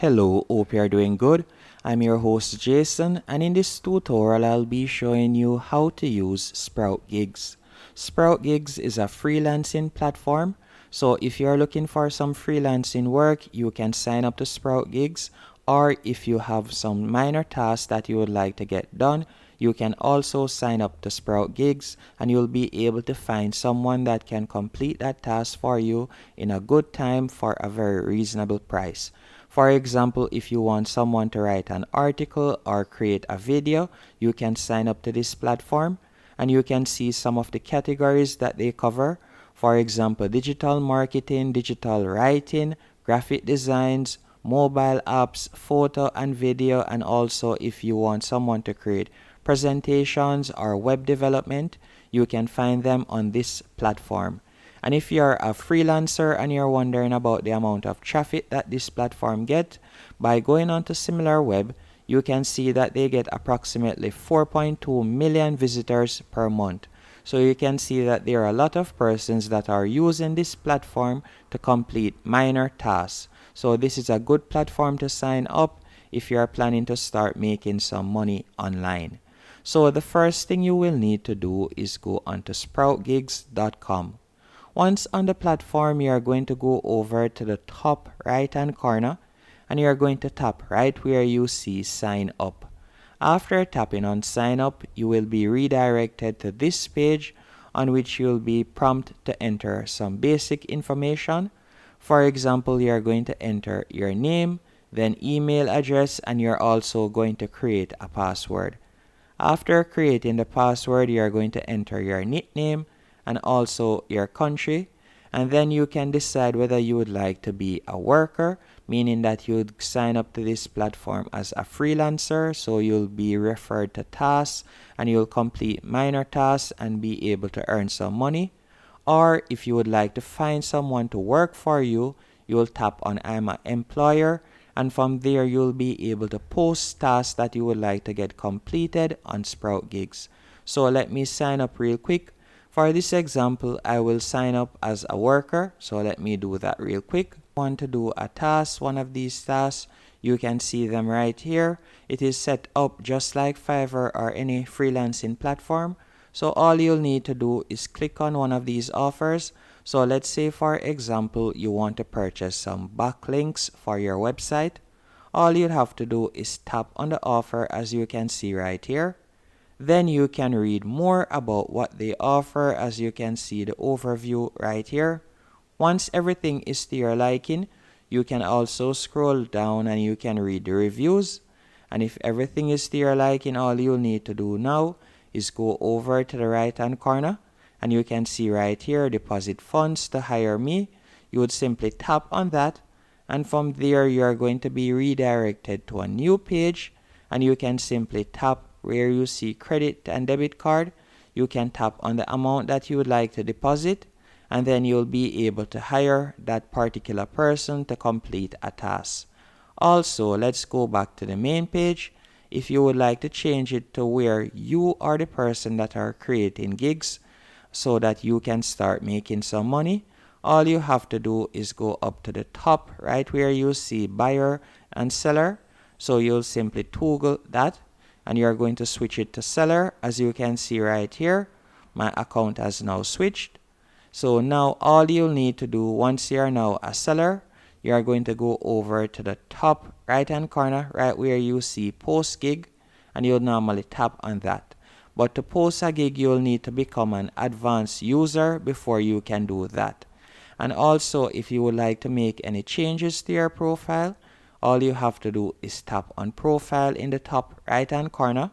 Hello, hope you're doing good. I'm your host Jason, and in this tutorial I'll be showing you how to use Sproutgigs. Sproutgigs is a freelancing platform, so if you're looking for some freelancing work, you can sign up to Sproutgigs, or if you have some minor tasks that you would like to get done, you can also sign up to Sproutgigs and you'll be able to find someone that can complete that task for you in a good time for a very reasonable price. For example, if you want someone to write an article or create a video, you can sign up to this platform and you can see some of the categories that they cover. For example, digital marketing, digital writing, graphic designs, mobile apps, photo and video, and also if you want someone to create presentations or web development, you can find them on this platform. And if you're a freelancer and you're wondering about the amount of traffic that this platform gets, by going on to SimilarWeb, you can see that they get approximately 4.2 million visitors per month. So you can see that there are a lot of persons that are using this platform to complete minor tasks. So this is a good platform to sign up if you are planning to start making some money online. So the first thing you will need to do is go onto sproutgigs.com. Once on the platform, you are going to go over to the top right hand corner and you are going to tap right where you see sign up. After tapping on sign up, you will be redirected to this page on which you will be prompted to enter some basic information. For example, you are going to enter your name, then email address, and you're also going to create a password. After creating the password, you are going to enter your nickname and also your country, and then you can decide whether you would like to be a worker, meaning that you would sign up to this platform as a freelancer, so you'll be referred to tasks and you'll complete minor tasks and be able to earn some money. Or if you would like to find someone to work for you, you'll tap on I'm an employer, and from there you'll be able to post tasks that you would like to get completed on Sproutgigs. So let me sign up real quick. For this example, I will sign up as a worker, so let me do that real quick. Want to do a task, one of these tasks, you can see them right here. It is set up just like Fiverr or any freelancing platform. So all you'll need to do is click on one of these offers. So let's say for example, you want to purchase some backlinks for your website. All you'll have to do is tap on the offer as you can see right here. Then you can read more about what they offer as you can see the overview right here. Once everything is to your liking, you can also scroll down and you can read the reviews. And if everything is to your liking, all you'll need to do now is go over to the right hand corner and you can see right here deposit funds to hire me. You would simply tap on that, and from there you are going to be redirected to a new page and you can simply tap where you see credit and debit card. You can tap on the amount that you would like to deposit, and then you'll be able to hire that particular person to complete a task. Also, let's go back to the main page. If you would like to change it to where you are the person that are creating gigs so that you can start making some money, all you have to do is go up to the top right where you see buyer and seller. So you'll simply toggle that and you're going to switch it to seller. As you can see right here, my account has now switched. So now all you'll need to do once you're now a seller, you are going to go over to the top right hand corner right where you see post gig, and you'll normally tap on that. But to post a gig, you'll need to become an advanced user before you can do that. And also, if you would like to make any changes to your profile, all you have to do is tap on profile in the top right hand corner.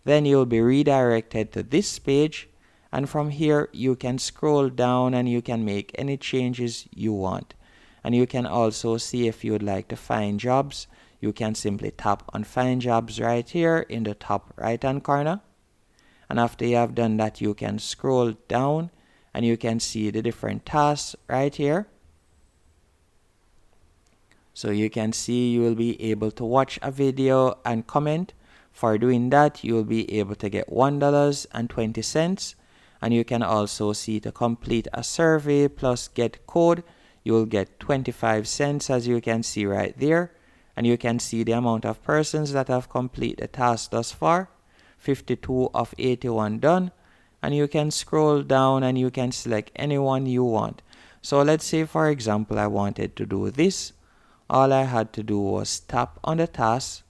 Then you'll be redirected to this page, and from here you can scroll down and you can make any changes you want. And you can also see if you would like to find jobs, you can simply tap on find jobs right here in the top right hand corner. And after you have done that, you can scroll down and you can see the different tasks right here. So you can see you will be able to watch a video and comment. For doing that, you will be able to get $1.20. And you can also see to complete a survey plus get code, you will get 25 cents as you can see right there. And you can see the amount of persons that have completed the task thus far. 52 of 81 done. And you can scroll down and you can select anyone you want. So let's say, for example, I wanted to do this. All I had to do was tap on the task.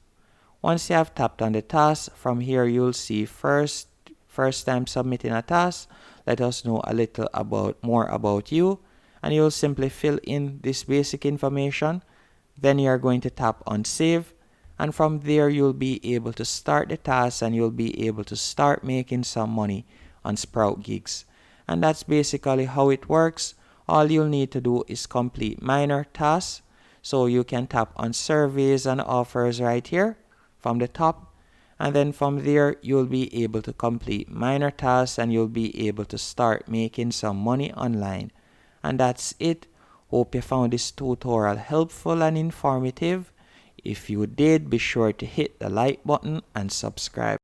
Once you have tapped on the task, from here you'll see first time submitting a task. Let us know a little more about you, and you'll simply fill in this basic information. Then you're going to tap on save, and from there you'll be able to start the task and you'll be able to start making some money on Sproutgigs. And that's basically how it works. All you'll need to do is complete minor tasks. So you can tap on surveys and offers right here from the top, and then from there you'll be able to complete minor tasks and you'll be able to start making some money online. And that's it. Hope you found this tutorial helpful and informative. If you did, be sure to hit the like button and subscribe.